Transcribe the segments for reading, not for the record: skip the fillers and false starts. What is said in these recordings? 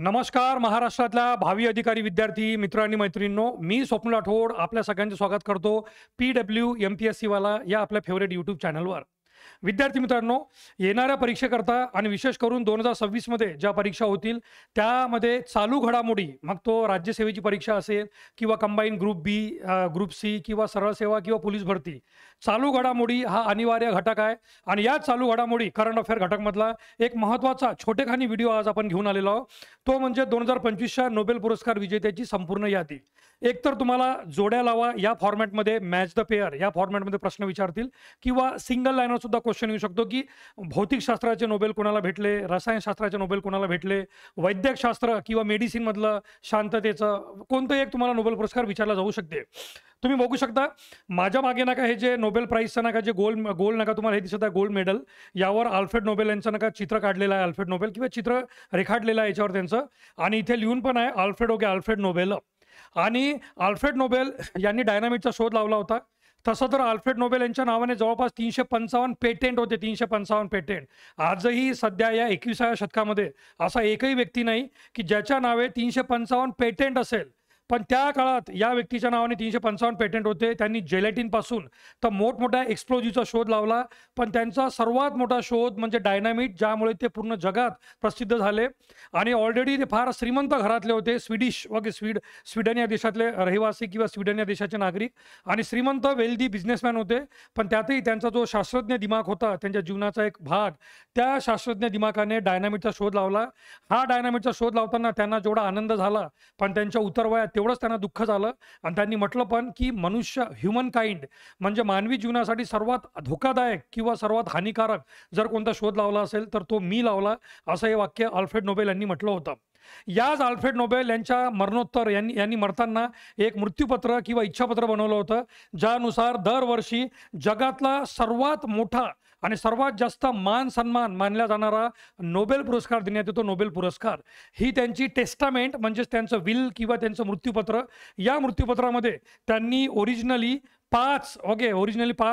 नमस्कार महाराष्ट्रातल्या भावी अधिकारी विद्यार्थी मित्र आणि मैत्रिणींनो, मी स्वप्न राठोड आपल्या सगळ्यांचे स्वागत करतो PWMPSC वाला या आपल्या फेवरेट यूट्यूब चॅनलवर. विद्यार्थी मित्रांनो, येणाऱ्या परीक्षेकरता आणि विशेष करून 2026 मध्ये ज्या परीक्षा होतील त्यामध्ये चालू घडामोडी, मग तो राज्यसेवेची परीक्षा असेल किंवा कंबाईन ग्रुप बी, ग्रुप सी किंवा सरळ सेवा किंवा पोलीस भरती, चालू घडामोडी हा अनिवार्य घटक आहे. आणि या चालू घडामोडी करंट अफेअर घटकमधला एक महत्त्वाचा छोटेखानी व्हिडिओ आज आपण घेऊन आलेलो आहोत. तो म्हणजे 2025च्या नोबेल पुरस्कार विजेत्याची संपूर्ण यादी. एकतर तुम्हाला जोड्या लावा या फॉर्मॅटमध्ये, मॅच द पेअर या फॉर्मॅटमध्ये प्रश्न विचारतील, किंवा सिंगल लाईनवर सुद्धा क्वेश्चन येऊ शकतो की भौतिकशास्त्राचे नोबेल कोणाला भेटले, रसायनशास्त्राचे नोबेल कोणाला भेटले, वैद्यकशास्त्र किंवा मेडिसिनमधलं शांततेचं कोणतं एक तुम्हाला नोबेल पुरस्कार विचारला जाऊ शकते. तुम्ही बघू शकता माझ्या मागे नका हे जे नोबेल प्राईजचं नका जे गोल नका तुम्हाला हे दिसत आहे गोल्ड मेडल, यावर अल्फ्रेड नोबेल यांचं नका चित्र काढलेलं आहे, अल्फ्रेड नोबेल किंवा चित्र रेखाटलेलं आहे याच्यावर त्यांचं, आणि इथे लिहून पण आहे अल्फ्रेड नोबेल. आणि अल्फ्रेड नोबेल यांनी डायनामिटचा शोध लावला होता. तसं तर अल्फ्रेड नोबेल यांच्या नावाने जवळपास 355 पेटेंट होते, 355 पेटेंट. आजही सध्या या 21व्या शतकामध्ये असा एकही व्यक्ती नाही की ज्याच्या नावे 355 पेटेंट असेल. पण त्या काळात या व्यक्तीच्या नावाने 355 पेटेंट होते. त्यांनी जेलॅटिनपासून तर मोठमोठ्या एक्सप्लोजिव्हचा शोध लावला, पण त्यांचा सर्वात मोठा शोध म्हणजे डायनामिट, ज्यामुळे ते पूर्ण जगात प्रसिद्ध झाले. आणि ऑलरेडी ते फार श्रीमंत घरातले होते, स्वीडन या देशातले रहिवासी किंवा स्वीडन या देशाचे नागरिक, आणि श्रीमंत वेल्दी बिझनेसमॅन होते. पण त्यातही त्यांचा जो शास्त्रज्ञ दिमाग होता, त्यांच्या जीवनाचा एक भाग, त्या शास्त्रज्ञ दिमागाने डायनामिटचा शोध लावला. हा डायनामिटचा शोध लावताना त्यांना जेवढा आनंद झाला, पण त्यांच्या उतरवयात तेवढंच त्यांना दुःख झालं. आणि त्यांनी म्हटलं पण की मनुष्य, ह्युमन काइंड म्हणजे मानवी जीवनासाठी सर्वात धोकादायक किंवा सर्वात हानिकारक जर कोणता शोध लावला असेल तर तो मी लावला, असं हे वाक्य अल्फ्रेड नोबेल यांनी म्हटलं होतं. याच अल्फ्रेड नोबेल यांच्या मरणोत्तर यांनी मरताना एक मृत्यूपत्र किंवा इच्छापत्र बनवलं होतं, ज्यानुसार दरवर्षी जगातला सर्वात मोठा आणि सर्वात जास्त मान सन्मान मानला जाणारा नोबेल पुरस्कार देण्यात येतो, नोबेल पुरस्कार. ही त्यांची टेस्टामेंट म्हणजेच त्यांचं विल किंवा त्यांचं मृत्यूपत्र. या मृत्यूपत्रामध्ये त्यांनी ओरिजिनली पाच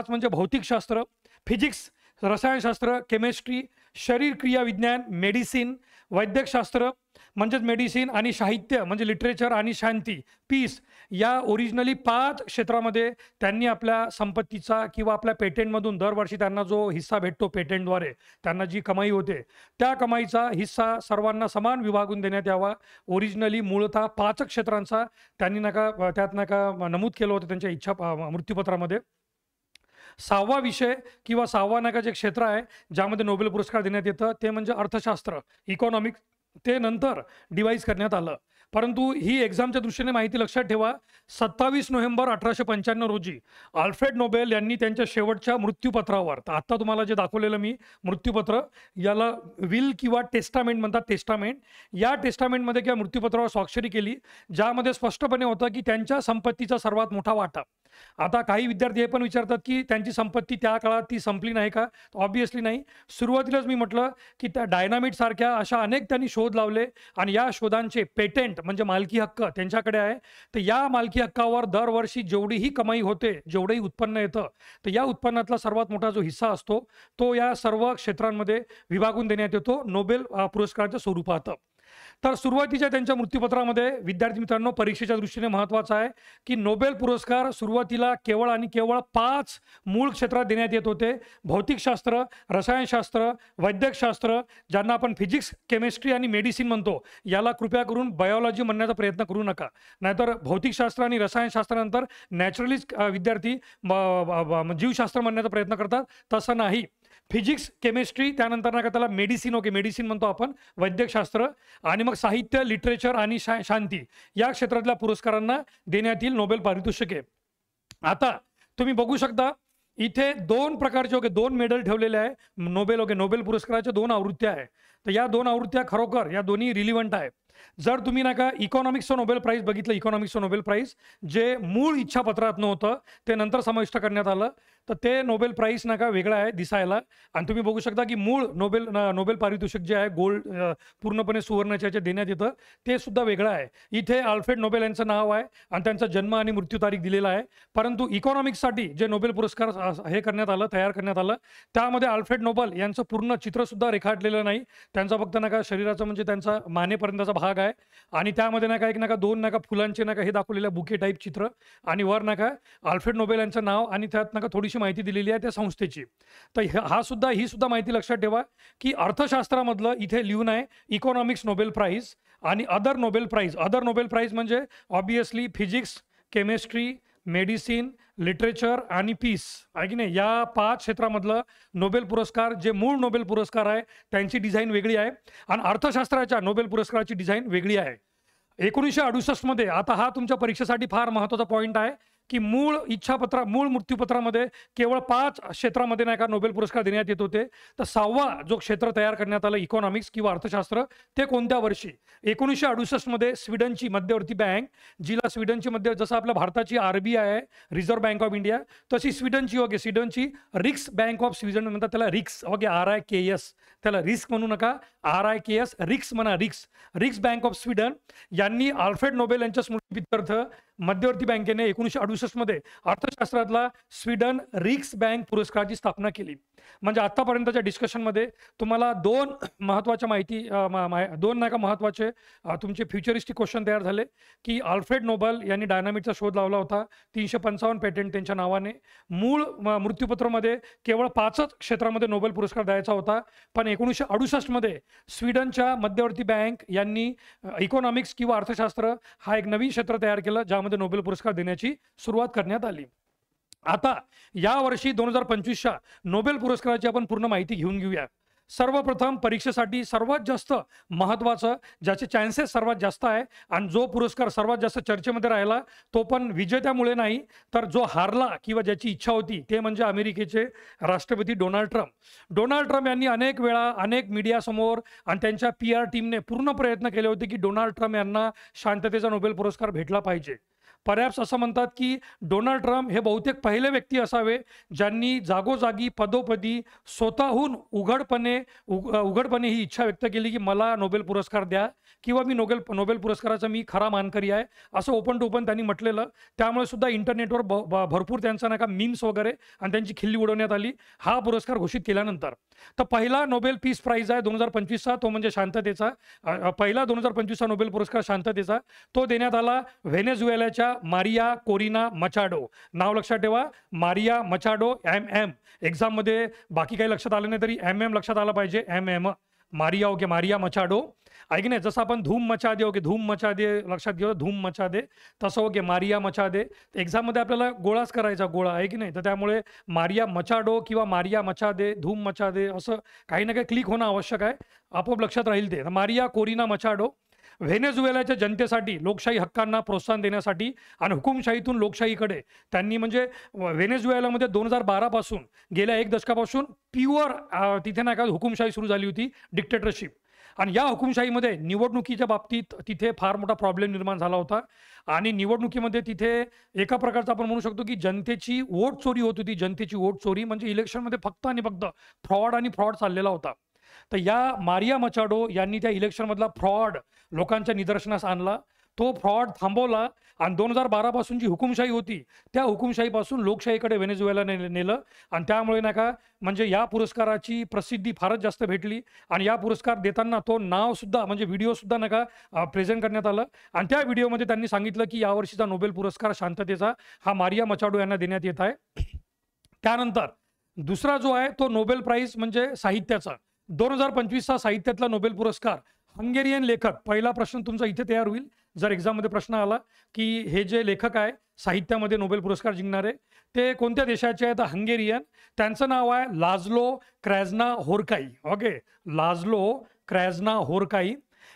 म्हणजे भौतिकशास्त्र, फिजिक्स, रसायनशास्त्र, केमिस्ट्री, शरीरक्रिया विज्ञान, मेडिसिन, वैद्यकशास्त्र म्हणजेच मेडिसिन, आणि साहित्य म्हणजे लिटरेचर आणि शांती, पीस, या ओरिजिनली 5 क्षेत्रामध्ये त्यांनी आपल्या संपत्तीचा किंवा आपल्या पेटेंटमधून दरवर्षी त्यांना जो हिस्सा भेटतो, पेटेंटद्वारे त्यांना जी कमाई होते, त्या कमाईचा हिस्सा सर्वांना समान विभागून देण्यात यावा. ओरिजिनली मूळतः 5 क्षेत्रांचा त्यांनी त्यात नमूद केलं होतं त्यांच्या मृत्यूपत्रामध्ये. 6वा विषय किंवा 6वा जे क्षेत्र आहे ज्यामध्ये नोबेल पुरस्कार देण्यात येतं ते म्हणजे अर्थशास्त्र, इकॉनॉमिक्स. ते नंतर डिवाइस करण्यात आलं. परंतु ही एक्झामच्या दृष्टीने माहिती लक्षात ठेवा, 27 नोव्हेंबर 1895 रोजी अल्फ्रेड नोबेल यांनी त्यांच्या शेवटच्या मृत्यूपत्रावर, तर आत्ता तुम्हाला जे दाखवलेलं मी मृत्यूपत्र, याला विल किंवा टेस्टामेंट म्हणतात, टेस्टामेंट. या टेस्टामेंटमध्ये किंवा मृत्यूपत्रावर स्वाक्षरी केली, ज्यामध्ये स्पष्टपणे होतं की त्यांच्या संपत्तीचा सर्वात मोठा वाटा. आता काही विद्यार्थी हे पण विचारतात की त्यांची संपत्ती त्या काळात ती संपली नाही का? ऑब्व्हियसली नाही. सुरुवातीलाच मी म्हटलं की त्या डायनामिट सारख्या अशा अनेक त्यांनी शोध लावले, आणि या शोधांचे पेटेंट म्हणजे मालकी हक्क त्यांच्याकडे आहे. तर या मालकी हक्कावर दरवर्षी जेवढीही कमाई होते, जेवढंही उत्पन्न येतं, तर या उत्पन्नातला सर्वात मोठा जो हिस्सा असतो तो या सर्व क्षेत्रांमध्ये विभागून देण्यात येतो नोबेल पुरस्काराच्या स्वरूपात. तर सुरुवातीच्या त्यांच्या मृत्यूपत्रामध्ये विद्यार्थी मित्रांनो, परीक्षेच्या दृष्टीने महत्त्वाचं आहे की नोबेल पुरस्कार सुरुवातीला केवळ आणि केवळ 5 मूळ क्षेत्रात देण्यात येत होते: भौतिकशास्त्र, रसायनशास्त्र, वैद्यकशास्त्र, ज्यांना आपण फिजिक्स, केमिस्ट्री आणि मेडिसिन म्हणतो. याला कृपया करून बायोलॉजी म्हणण्याचा प्रयत्न करू नका, नाहीतर भौतिकशास्त्र आणि रसायनशास्त्रानंतर नॅचरलिस्ट विद्यार्थी जीवशास्त्र म्हणण्याचा प्रयत्न करतात. तसं नाही. फिजिक्स, केमिस्ट्री, त्यानंतर त्याला मेडिसिन, मेडिसिन म्हणतो आपण, वैद्यकशास्त्र, आणि मग साहित्य, लिटरेचर आणि शांती या क्षेत्रातल्या पुरस्कारांना देण्यात येईल नोबेल पारितोषिके. आता तुम्ही बघू शकता इथे 2 प्रकारचे 2 मेडल ठेवलेले आहे. नोबेल पुरस्काराच्या 2 आवृत्त्या आहे. तर या 2 आवृत्त्या खरोखर या दोन्ही रिलिव्हंट आहे. जर तुम्ही इकॉनॉमिक्सचं नोबेल प्राईज बघितलं, इकॉनॉमिक्सचं नोबेल प्राईज जे मूळ इच्छापत्रात नव्हतं ते नंतर समाविष्ट करण्यात आलं, तर ते नोबेल प्राईज नका वेगळं आहे दिसायला. आणि तुम्ही बघू शकता की मूळ नोबेल पारितोषिक जे आहे गोल्ड पूर्णपणे सुवर्णाच्या ह्याच्यात देण्यात येतं, ते सुद्धा वेगळं आहे. इथे अल्फ्रेड नोबेल यांचं नाव आहे आणि त्यांचा जन्म आणि मृत्यू तारीख दिलेला आहे. परंतु इकॉनॉमिक्ससाठी जे नोबेल पुरस्कार हे करण्यात आलं, तयार करण्यात आलं, त्यामध्ये अल्फ्रेड नोबेल यांचं पूर्ण चित्र सुद्धा रेखाटलेलं नाही. त्यांचा फक्त नका शरीराचं म्हणजे त्यांचा मानेपर्यंतचा भाग आहे आणि त्यामध्ये नका एक नका दोन नका फुलांचे नका हे दाखवलेलं बुके टाईप चित्र आणि वर नका अल्फ्रेड नोबेल यांचं नाव आणि त्यात नका थोडीशी माहिती दिलेली आहे त्या संस्थेची. तर ही सुद्धा माहिती लक्षात ठेवा की अर्थशास्त्रामधलं इथे लिहून आहे इकॉनॉमिक्स नोबेल प्राईज आणि अदर नोबेल प्राईज म्हणजे obviously physics, chemistry, medicine, literature आणि पीस आहे की नाही, या 5 क्षेत्रामधलं नोबेल पुरस्कार जे मूळ नोबेल पुरस्कार आहे त्यांची डिझाईन वेगळी आहे आणि अर्थशास्त्राच्या नोबेल पुरस्काराची डिझाईन वेगळी आहे. 1968 मध्ये, आता हा तुमच्या परीक्षेसाठी फार महत्त्वाचा पॉईंट आहे की मूळ मृत्यूपत्रामध्ये केवळ 5 क्षेत्रामध्ये नाही का नोबेल पुरस्कार देण्यात येत होते. तर 6वा जो क्षेत्र तयार करण्यात आलं इकॉनॉमिक्स किंवा अर्थशास्त्र, ते कोणत्या वर्षी? 1968 मध्ये स्वीडनची मध्यवर्ती बँक, जिला स्वीडनची जसं आपल्या भारताची RBI आहे, रिझर्व्ह बँक ऑफ इंडिया, तशी स्वीडनची रिक्स बँक ऑफ स्वीडन म्हणतात त्याला, रिक्स RIKS, त्याला रिस्क म्हणू नका, RIKS, रिक्स म्हणा, रिक्स बँक ऑफ स्वीडन यांनी अल्फ्रेड नोबेल यांच्या स्मृतीप्रित्यर्थ मध्यवर्ती बँकेने 1968 मध्ये अर्थशास्त्रातला स्वीडन रिक्स बँक पुरस्काराची स्थापना केली. म्हणजे आतापर्यंतच्या डिस्कशनमध्ये तुम्हाला दोन महत्वाचे तुमचे फ्युचरिस्टिक क्वेश्चन तयार झाले की अल्फ्रेड नोबेल यांनी डायनामिटचा शोध लावला होता, 355 पेटंट त्यांच्या नावाने. मूळ मृत्यूपत्रामध्ये केवळ 5च क्षेत्रामध्ये नोबेल पुरस्कार द्यायचा होता, पण 1968 मध्ये स्वीडनच्या मध्यवर्ती बँक यांनी इकॉनॉमिक्स किंवा अर्थशास्त्र हा एक नवीन क्षेत्र तयार केलं ज्यामध्ये नोबेल पुरस्कार देण्याची सुरुवात करण्यात आली. आता यावर्षी 2025च्या नोबेल पुरस्काराची आपण पूर्ण माहिती घेऊन घेऊया. सर्वप्रथम परीक्षेसाठी सर्वात जास्त महत्त्वाचं, ज्याचे चान्सेस सर्वात जास्त आहे आणि जो पुरस्कार सर्वात जास्त चर्चेमध्ये राहिला, तो पण विजेत्यामुळे नाही तर जो हारला किंवा ज्याची इच्छा होती, ते म्हणजे अमेरिकेचे राष्ट्रपती डोनाल्ड ट्रम्प यांनी अनेक वेळा अनेक मीडियासमोर आणि त्यांच्या PR टीमने पूर्ण प्रयत्न केले होते की डोनाल्ड ट्रम्प यांना शांततेचा नोबेल पुरस्कार भेटला पाहिजे. पर्याप्स असं म्हणतात की डोनाल्ड ट्रम्प हे बहुतेक पहिले व्यक्ती असावे ज्यांनी जागोजागी पदोपदी स्वतःहून उघडपणे ही इच्छा व्यक्त केली की मला नोबेल पुरस्कार द्या किंवा मी नोबेल पुरस्काराचा मी खरा मानकरी आहे, असं ओपन टू ओपन त्यांनी म्हटलेलं. त्यामुळे सुद्धा इंटरनेटवर भरपूर त्यांचा नाही का मीम्स वगैरे आणि त्यांची खिल्ली उडवण्यात आली हा पुरस्कार घोषित केल्यानंतर. तर पहिला नोबेल पीस प्राईज आहे 2025चा, तो म्हणजे शांततेचा. पहिला 2025चा नोबेल पुरस्कार शांततेचा तो देण्यात आला व्हेनेझुएलाच्या मारिया कोरिना मचाडो. नाव लक्षात ठेवा, मारिया मचाडो, MM. एक्झाममध्ये बाकी काही लक्षात आलं नाही तरी MM लक्षात आलं पाहिजे, MM. मारिया मचाडो आहे की नाही. जसं आपण धूम मचा दे लक्षात घेऊ, धूम मचा दे, तसं मारिया मचा दे. एक्झाममध्ये आपल्याला गोळाच करायचा, गोळा आहे की नाही. तर त्यामुळे मारिया मचाडो किंवा मारिया मचा दे, धूम मचा दे, असं काही ना काही क्लिक होणं आवश्यक आहे, आपोआप लक्षात राहील ते. मारिया कोरिना मचाडो व्हेनेझुएलाच्या जनतेसाठी लोकशाही हक्कांना प्रोत्साहन देण्यासाठी आणि हुकुमशाहीतून लोकशाहीकडे त्यांनी म्हणजे व्हेनेझुएलामध्ये 2012 पासून गेल्या 1 दशकापासून प्युअर तिथे नाही का हुकुमशाही सुरू झाली होती, डिक्टेटरशिप. आणि या हुकुमशाहीमध्ये निवडणुकीच्या बाबतीत तिथे फार मोठा प्रॉब्लेम निर्माण झाला होता आणि निवडणुकीमध्ये तिथे एका प्रकारचा आपण म्हणू शकतो की जनतेची वोट चोरी होत होती. जनतेची वोट चोरी म्हणजे इलेक्शनमध्ये फक्त आणि फक्त फ्रॉड चाललेला होता. तर या मारिया मचाडो यांनी त्या इलेक्शनमधला फ्रॉड लोकांच्या निदर्शनास आणला, तो फ्रॉड थांबवला आणि 2012 पासून जी हुकुमशाही होती त्या हुकुमशाहीपासून लोकशाहीकडे व्हेनेझुएला नेलं. आणि त्यामुळे नाही का म्हणजे या पुरस्काराची प्रसिद्धी फारच जास्त भेटली आणि या पुरस्कार देताना तो नावसुद्धा म्हणजे व्हिडिओसुद्धा नका प्रेझेंट करण्यात आलं आणि त्या व्हिडिओमध्ये त्यांनी सांगितलं की यावर्षीचा नोबेल पुरस्कार शांततेचा हा मारिया मचाडो यांना देण्यात येत आहे. त्यानंतर दुसरा जो आहे तो नोबेल प्राईज म्हणजे साहित्याचा. 2025चा साहित्यातला नोबेल पुरस्कार हंगेरियन लेखक. पहिला प्रश्न तुमचा इथे तयार होईल जर एक्झाममध्ये प्रश्न आला की हे जे लेखक आहे साहित्यामध्ये नोबेल पुरस्कार जिंकणारे ते कोणत्या देशाचे आहेत? हंगेरियन. त्यांचं नाव आहे लाझ्लो क्रॅझ्नाहोरकाई. लाझ्लो क्रॅझ्नाहोरकाई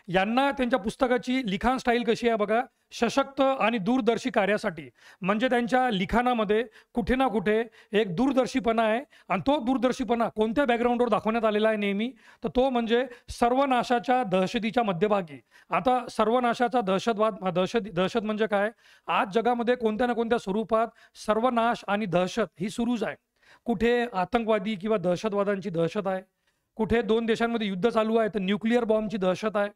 यांना त्यांच्या पुस्तकाची लिखाण स्टाईल कशी आहे बघा, सशक्त आणि दूरदर्शी कार्यासाठी. म्हणजे त्यांच्या लिखाणामध्ये कुठे ना कुठे एक दूरदर्शीपणा आहे आणि तो दूरदर्शीपणा कोणत्या बॅकग्राऊंडवर दाखवण्यात आलेला आहे नेहमी, तर तो म्हणजे सर्वनाशाच्या दहशतीच्या मध्यभागी. आता सर्वनाशाचा दहशत म्हणजे काय? आज जगामध्ये कोणत्या ना कोणत्या स्वरूपात सर्वनाश आणि दहशत ही सुरूच आहे. कुठे आतंकवादी किंवा दहशतवादांची दहशत आहे, कुठे 2 देशांमध्ये युद्ध चालू आहे तर न्यूक्लिअर बॉम्बची दहशत आहे,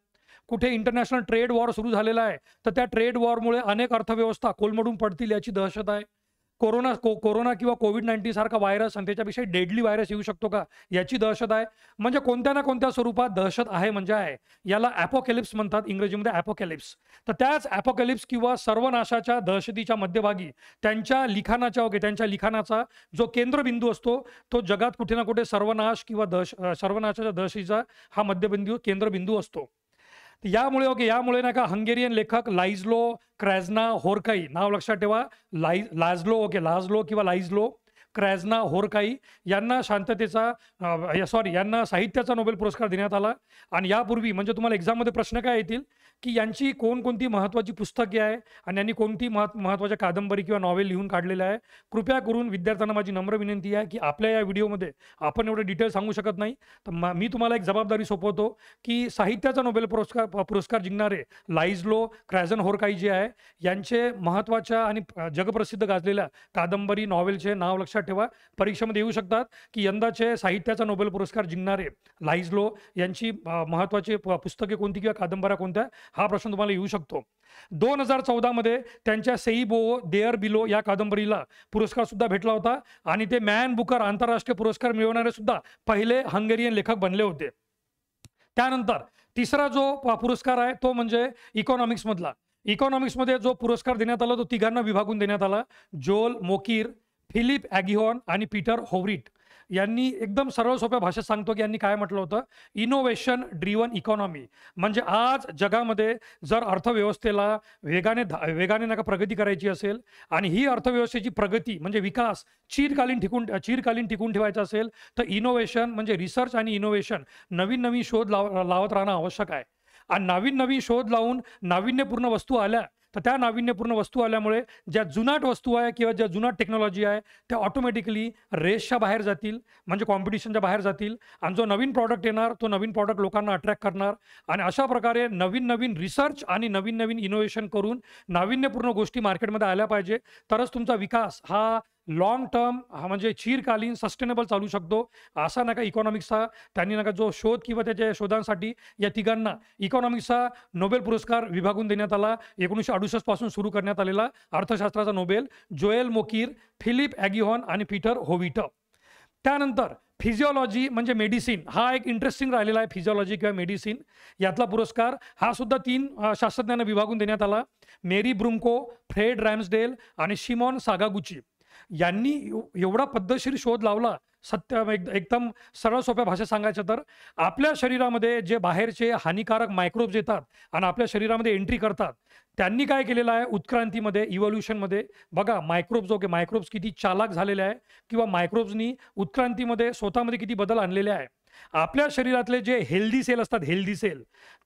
कुठे इंटरनॅशनल ट्रेड वॉर सुरू झालेला आहे तर त्या ट्रेड वॉरमुळे अनेक अर्थव्यवस्था कोलमडून पडतील याची दहशत आहे. कोरोना किंवा कोविड-19 सारखा व्हायरस आणि त्याच्यापेक्षा डेडली व्हायरस येऊ शकतो का याची दहशत आहे. म्हणजे कोणत्या ना कोणत्या स्वरूपात दहशत आहे म्हणजे आहे. याला ॲपोकॅलिप्स म्हणतात इंग्रजीमध्ये ॲपोकॅलिप्स. तर त्याच ॲपोकॅलिप्स किंवा सर्वनाशाच्या दहशतीच्या मध्यभागी त्यांच्या लिखाणाचा जो केंद्रबिंदू असतो तो जगात कुठे ना कुठे सर्वनाश किंवा सर्वनाशाच्या दहशतीचा हा मध्यबिंदू केंद्रबिंदू असतो. यामुळे नाही का हंगेरियन लेखक लाइज्लो क्रॅझ्ना होरकाई नाव लक्षात ठेवा. लाझलो किंवा लाइज्लो क्रॅझ्ना होरकाई यांना यांना साहित्याचा नोबेल पुरस्कार देण्यात आला. आणि यापूर्वी म्हणजे तुम्हाला एक्झाममध्ये प्रश्न काय येतील की यांची कोणकोणती महत्त्वाची पुस्तके आहे आणि यांनी कोणती महत्त्वाच्या कादंबरी किंवा नॉवेल लिहून काढलेल्या आहे. कृपया करून विद्यार्थ्यांना माझी नम्र विनंती आहे की आपल्या या व्हिडिओमध्ये आपण एवढे डिटेल सांगू शकत नाही, तर मी तुम्हाला एक जबाबदारी सोपवतो की साहित्याचा नोबेल पुरस्कार जिंकणारे लाइज्लो क्रॅझन होरकाई जे आहे यांचे महत्त्वाच्या आणि जगप्रसिद्ध गाजलेल्या कादंबरी नॉवेलचे नाव लक्षात ठेवा. परीक्षेमध्ये येऊ शकतात की यंदाचे साहित्याचा नोबेल पुरस्कार जिंकणारे लाइज्लो यांची महत्त्वाची पुस्तके कोणती किंवा कादंबऱ्या कोणत्या हा प्रश्न तुम्हाला येऊ शकतो. 2014 मध्ये त्यांच्या सेईबो देअर बिलो या कादंबरीला पुरस्कार सुद्धा भेटला होता आणि ते मॅन बुकर आंतरराष्ट्रीय पुरस्कार मिळवणारे सुद्धा पहिले हंगेरियन लेखक बनले होते. त्यानंतर तिसरा जो पुरस्कार आहे तो म्हणजे इकॉनॉमिक्समधला. इकॉनॉमिक्समध्ये जो पुरस्कार देण्यात आला तो तिघांना विभागून देण्यात आला. जोल मोकिर, फिलिप ॲगिहॉन आणि पीटर होवरिट यांनी एकदम सरळ सोप्या भाषेत सांगतो की यांनी काय म्हटलं होतं, इनोव्हेशन ड्रिवन इकॉनॉमी. म्हणजे आज जगामध्ये जर अर्थव्यवस्थेला वेगाने नका प्रगती करायची असेल आणि ही अर्थव्यवस्थेची प्रगती म्हणजे विकास चिरकालीन टिकून ठेवायचा असेल तर इनोव्हेशन म्हणजे रिसर्च आणि इनोव्हेशन नवीन शोध लावत राहणं आवश्यक आहे. आणि नवीन शोध लावून नाविन्यपूर्ण वस्तू आल्या तर त्या नाविन्यपूर्ण वस्तू आल्यामुळे ज्या जुनाट वस्तू आहे किंवा ज्या जुनाट टेक्नॉलॉजी आहे त्या ऑटोमॅटिकली रेसच्या बाहेर जातील म्हणजे कॉम्पिटिशनच्या बाहेर जातील आणि जो नवीन प्रॉडक्ट येणार तो नवीन प्रॉडक्ट लोकांना अट्रॅक्ट करणार. आणि अशा प्रकारे नवीन रिसर्च आणि नवीन इनोव्हेशन करून नाविन्यपूर्ण गोष्टी मार्केटमध्ये आल्या पाहिजे तरच तुमचा विकास हा लॉंग टर्म हा म्हणजे चिरकालीन सस्टेनेबल चालू शकतो. असा नका इकॉनॉमिक्सचा त्यांनी नका जो शोध किंवा त्याच्या शोधांसाठी या तिघांना इकॉनॉमिक्सचा नोबेल पुरस्कार विभागून देण्यात आला. 1968 पासून सुरू करण्यात आलेला अर्थशास्त्राचा नोबेल जोएल मोकिर, फिलिप ॲगिहॉन आणि पीटर होविट. त्यानंतर फिजिओलॉजी म्हणजे मेडिसिन हा एक इंटरेस्टिंग राहिलेला आहे. फिजिओलॉजी किंवा मेडिसिन यातला पुरस्कार हा सुद्धा 3 शास्त्रज्ञांना विभागून देण्यात आला. मेरी ब्रुमको, फ्रेड रॅम्सडेल आणि शिमॉन सागागुची यांनी एवढा पद्धतशीर शोध लावला. एकदम सरळ सोप्या भाषेत सांगायचं तर आपल्या शरीरामध्ये जे बाहेरचे हानिकारक मायक्रोब्स येतात आणि आपल्या शरीरामध्ये एंट्री करतात त्यांनी काय केलेलं आहे उत्क्रांतीमध्ये इव्होल्युशनमध्ये बघा मायक्रोब्स किती चालाक झालेले आहे किंवा मायक्रोब्सनी उत्क्रांतीमध्ये स्वतःमध्ये किती बदल आणलेले आहे. आपल्या शरीरातले जे हेल्दी सेल असतात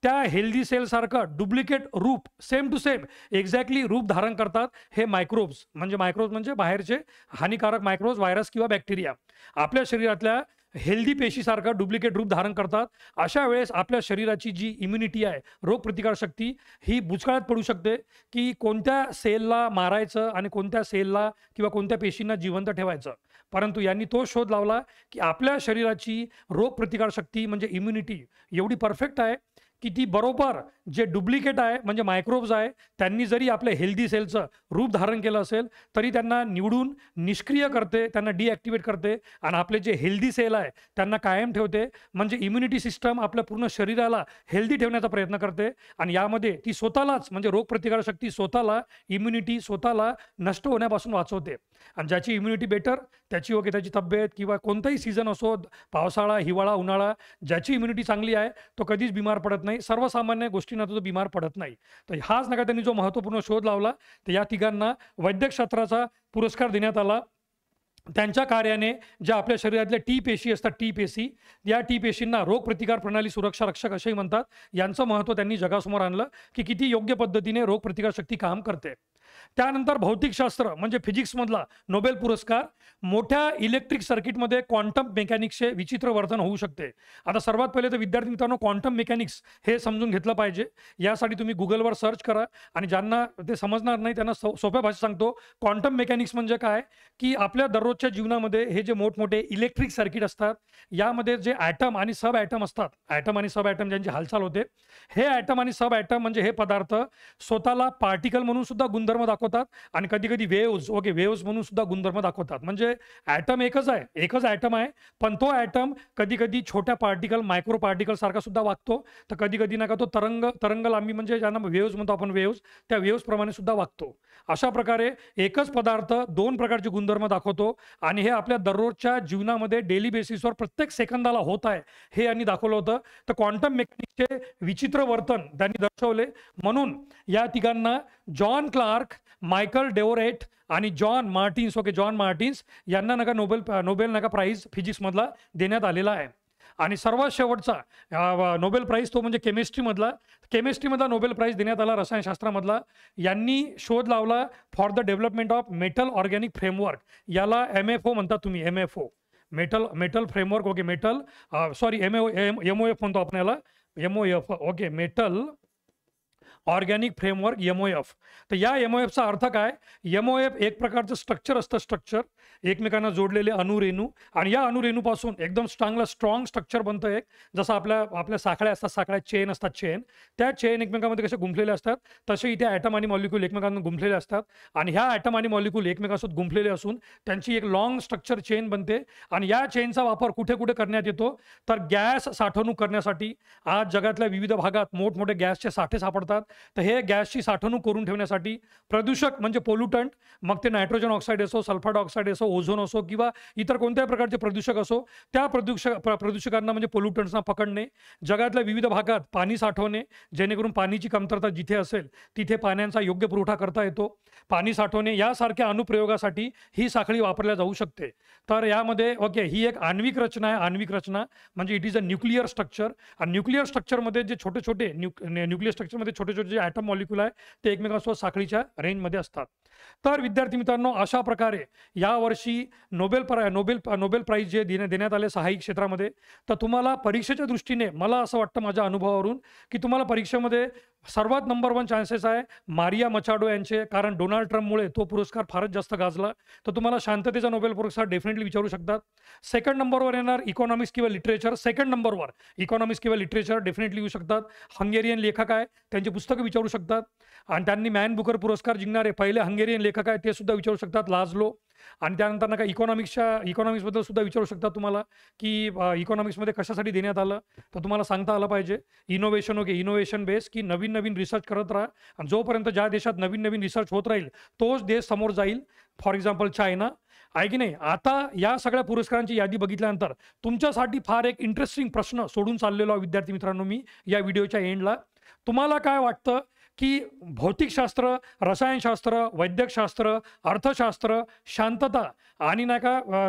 त्या हेल्दी सेलसारखं डुप्लिकेट रूप सेम टू सेम एक्झॅक्टली रूप धारण करतात हे मायक्रोब्स म्हणजे बाहेरचे हानिकारक मायक्रोब्स व्हायरस किंवा बॅक्टेरिया आपल्या शरीरातल्या हेल्दी पेशीसारखं डुप्लिकेट रूप धारण करतात. अशा वेळेस आपल्या शरीराची जी इम्युनिटी आहे रोगप्रतिकार शक्ती ही बुचकाळ्यात पडू शकते की कोणत्या सेलला मारायचं आणि कोणत्या सेलला किंवा कोणत्या पेशींना जिवंत ठेवायचं. परंतु यांनी तो शोध लावला की आपल्या शरीराची रोगप्रतिकार शक्ती म्हणजे इम्युनिटी एवढी परफेक्ट आहे की ती बरोबर जे डुप्लिकेट आहे म्हणजे मायक्रोब्स आहे त्यांनी जरी आपल्या हेल्दी सेलचं रूप धारण केलं असेल तरी त्यांना निवडून निष्क्रिय करते, त्यांना डिॲक्टिवेट करते आणि आपले जे हेल्दी सेल आहे त्यांना कायम ठेवते. म्हणजे इम्युनिटी सिस्टम आपल्या पूर्ण शरीराला हेल्दी ठेवण्याचा प्रयत्न करते आणि यामध्ये ती स्वतःलाच म्हणजे रोगप्रतिकार शक्ती स्वतःला इम्युनिटी स्वतःला नष्ट होण्यापासून वाचवते. आणि ज्याची इम्युनिटी बेटर त्याची तब्येत किंवा कोणताही सीझन असो पावसाळा हिवाळा उन्हाळा ज्याची इम्युनिटी चांगली आहे तो कधीच बिमार पडत नाही. सर्वसामान्य गोष्टींना तो बिमार पडत नाही. तर हाच नका त्यांनी जो महत्त्वपूर्ण शोध लावला तर या तिघांना वैद्यकशास्त्राचा पुरस्कार देण्यात आला. त्यांच्या कार्याने ज्या आपल्या शरीरातल्या टी पेशी असतात या टी पेशींना रोगप्रतिकार प्रणाली सुरक्षा रक्षक असेही म्हणतात. यांचं महत्त्व त्यांनी जगासमोर आणलं की किती योग्य पद्धतीने रोगप्रतिकार शक्ती काम करते. त्यानंतर भौतिकशास्त्र म्हणजे फिजिक्समधला नोबेल पुरस्कार, मोठ्या इलेक्ट्रिक सर्किटमध्ये क्वांटम मेकॅनिक्सचे विचित्र वर्तन होऊ शकते. आता सर्वात पहिले तर विद्यार्थी मित्रांनो क्वांटम मेकॅनिक्स हे समजून घेतलं पाहिजे. यासाठी तुम्ही गुगलवर सर्च करा आणि ज्यांना ते समजणार नाही त्यांना सोप्या भाषेत सांगतो. क्वांटम मेकॅनिक्स म्हणजे काय, की आपल्या दररोजच्या जीवनामध्ये हे जे मोठमोठे इलेक्ट्रिक सर्किट असतात, यामध्ये जे ॲटम आणि सब ॲटम असतात, ॲटम आणि सब ॲटम ज्यांची हालचाल होते, हे ॲटम आणि सब ॲटम म्हणजे हे पदार्थ स्वतःला पार्टिकल म्हणून सुद्धा गुणधर्म दाखवतात आणि कधी कधी वेव्ज म्हणून सुद्धा गुणधर्म दाखवतात. म्हणजे ॲटम एकच आहे, एकच ॲटम आहे, पण तो ॲटम कधी कधी छोट्या पार्टिकल मायक्रो पार्टिकल सारखा सुद्धा वागतो, तर कधी कधी नका तो तरंग लांबी म्हणजे ज्यांना वेव्ज म्हणतो आपण, त्या वेव्ज प्रमाणे सुद्धा वागतो. अशा प्रकारे एकच पदार्थ दोन प्रकारचे गुणधर्म दाखवतो आणि हे आपल्या दररोजच्या जीवनामध्ये डेली बेसिसवर प्रत्येक सेकंदाला होत आहे हे यांनी दाखवलं होतं. तर क्वांटम मेकॅनिक्सचे विचित्र वर्तन त्यांनी दर्शवले. म्हणून या तिघांना जॉन क्लार्क, मायकल डेओरेट आणि जॉन मार्टिन्स यांना नोबेल प्राइज फिजिक्समधला देण्यात आलेला आहे. आणि सर्वात शेवटचा नोबेल प्राइज तो म्हणजे केमिस्ट्रीमधला नोबेल प्राइज देण्यात आला रसायनशास्त्रामधला. यांनी शोध लावला for the development of metal organic framework. याला MFO म्हणतात तुम्ही, MFO metal framework. Okay, MOF म्हणतो आपण याला, MOF. Okay, metal organic framework, MOF. तर या MOFचा अर्थ काय, MOF एक प्रकारचं स्ट्रक्चर असतं, स्ट्रक्चर एकमेकांना जोडलेले अणुरेणू, आणि या अणुरेणूपासून एकदम स्ट्रॉंग स्ट्रक्चर बनतं एक. जसं आपल्या साखळ्या असतात, साखळ्या चेन असतात, त्या चेन एकमेकांमध्ये कसे गुंफलेले असतात, तसे इथे ॲटम आणि मॉलिक्यूल एकमेकांना गुंफलेले असतात. आणि ह्या ॲटम आणि मॉलिक्यूल एकमेकांसोबत गुंफलेले असून त्यांची एक लॉंग स्ट्रक्चर चेन बनते. आणि या चेनचा वापर कुठे कुठे करण्यात येतो, तर गॅस साठवणूक करण्यासाठी. आज जगातल्या विविध भागात मोठमोठे गॅसचे साठे सापडतात, तर हे गॅसची साठवणूक करून ठेवण्यासाठी. प्रदूषक म्हणजे पोल्युटंट, मग ते नायट्रोजन ऑक्साईड असो, सल्फर डायऑक्साईड असो, ओझोन असो किंवा इतर कोणत्याही प्रकारचे प्रदूषक असो, त्या प्रदूषकांना म्हणजे पोल्युटंट्सना पकडणे. जगातल्या विविध भागात पाणी साठवणे, जेणेकरून पाणीची कमतरता जिथे असेल तिथे पाण्याचा योग्य पुरवठा करता येतो. पाणी साठवणे यासारख्या अनुप्रयोगासाठी ही साखळी वापरल्या जाऊ शकते. तर यामध्ये ही एक आण्विक रचना आहे. आण्विक रचना म्हणजे it is a nuclear structure. आणि न्यूक्लिअर स्ट्रक्चरमध्ये जे छोटे न्यूक्लिअर स्ट्रक्चरमध्ये छोटे जे ॲटम मॉलिक्यूल आहे ते एकमेकांसोबत साखळीच्या रेंजमध्ये असतात. तर विद्यार्थी मित्रांनो, अशा प्रकारे यावर्षी नोबेल प्राइज जे देण्यात आले सहाय्यक क्षेत्रामध्ये, तर तुम्हाला परीक्षेच्या दृष्टीने मला असं वाटतं माझ्या अनुभवावरून की तुम्हाला परीक्षेमध्ये सर्वात नंबर 1 चान्सेस आहे मारिया मचाडो यांचे, कारण डोनाल्ड ट्रम्पमुळे तो पुरस्कार फारच जास्त गाजला. तर तुम्हाला शांततेचा नोबेल पुरस्कार डेफिनेटली विचारू शकतात. सेकंड नंबरवर येणार इकॉनॉमिक्स किंवा लिटरेचर. सेकंड नंबरवर इकॉनॉमिक्स किंवा लिटरेचर डेफिनेटली येऊ शकतात. हंगेरियन लेखक आहे, त्यांची पुस्तकं विचारू शकतात. आणि त्यांनी मॅन बुकर पुरस्कार जिंकणारे पहिले हंगेरियन लेखक आहे, ते सुद्धा विचारू शकतात, लाजलो. आणि त्यानंतर नका इकॉनॉमिक्सबद्दल सुद्धा विचारू शकतात तुम्हाला की इकॉनॉमिक्समध्ये कशासाठी देण्यात आलं, तर तुम्हाला सांगता आलं पाहिजे. इनोव्हेशन बेस, की नवीन रिसर्च करत राहा. आणि जोपर्यंत ज्या देशात नवीन रिसर्च होत राहील तोच देश समोर जाईल. फॉर एक्झाम्पल चायना आहे की नाही. आता या सगळ्या पुरस्कारांची यादी बघितल्यानंतर तुमच्यासाठी फार एक इंटरेस्टिंग प्रश्न सोडून चाललेलो आहे विद्यार्थी मित्रांनो मी या व्हिडिओच्या एंडला. तुम्हाला काय वाटतं की भौतिकशास्त्र, रसायनशास्त्र, वैद्यकशास्त्र, अर्थशास्त्र, शांतता आणि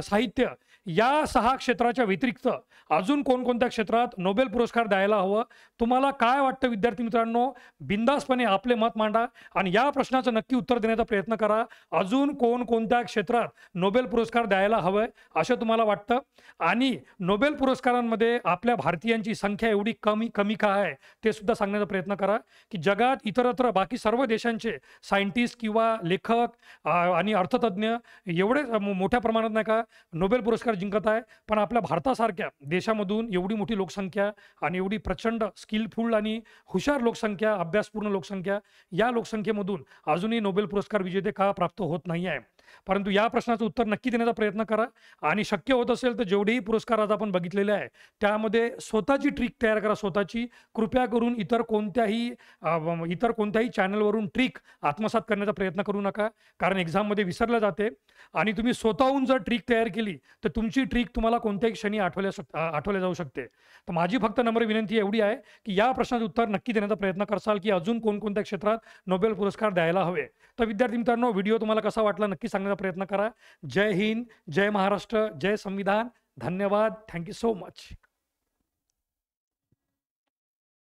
साहित्य या 6 क्षेत्राच्या व्यतिरिक्त अजून कोणकोणत्या क्षेत्रात नोबेल पुरस्कार द्यायला हवं? तुम्हाला काय वाटतं विद्यार्थी मित्रांनो? बिंदासपणे आपले मत मांडा आणि या प्रश्नाचं नक्की उत्तर देण्याचा प्रयत्न करा. अजून कोणकोणत्या क्षेत्रात नोबेल पुरस्कार द्यायला हवंय असं तुम्हाला वाटतं? आणि नोबेल पुरस्कारांमध्ये आपल्या भारतीयांची संख्या एवढी कमी का आहे ते सुद्धा सांगण्याचा प्रयत्न करा. की जगात इतरत्र बाकी सर्व देशांचे सायंटिस्ट किंवा लेखक आणि अर्थतज्ञ एवढे मोठ्या प्रमाणात नोबेल पुरस्कार जिंकत आहे, पण आपल्या भारतासारख्या देशामधून एवढी मोठी लोकसंख्या आणि एवढी प्रचंड स्किलफुल आणि हुशार लोकसंख्या, अभ्यासपूर्ण लोकसंख्या, या लोकसंख्येमधून अजूनही नोबेल पुरस्कार विजेते का प्राप्त होत नाही आहे? परंतु या प्रश्नाचं उत्तर नक्की देण्याचा प्रयत्न करा. आणि शक्य होत असेल तर जेवढेही पुरस्कार आज आपण बघितलेले आहे त्यामध्ये स्वतःची ट्रिक तयार करा. स्वतःची कृपया करून इतर कोणत्याही चॅनलवरून ट्रिक आत्मसात करण्याचा प्रयत्न करू नका, कारण एक्झाममध्ये विसरल्या जाते. आणि तुम्ही स्वतःहून जर ट्रिक तयार केली तर तुमची ट्रिक तुम्हाला कोणत्याही क्षणी आठवल्या जाऊ शकते. तर माझी फक्त नम्र विनंती एवढी आहे की या प्रश्नाचं उत्तर नक्की देण्याचा प्रयत्न करसाल की अजून कोणकोणत्या क्षेत्रात नोबेल पुरस्कार द्यायला हवे. तर विद्यार्थी मित्रांनो, व्हिडिओ तुम्हाला कसा वाटला नक्की सांगण्याचा प्रयत्न करा. जय हिंद, जय महाराष्ट्र, जय संविधान. धन्यवाद. Thank you so much.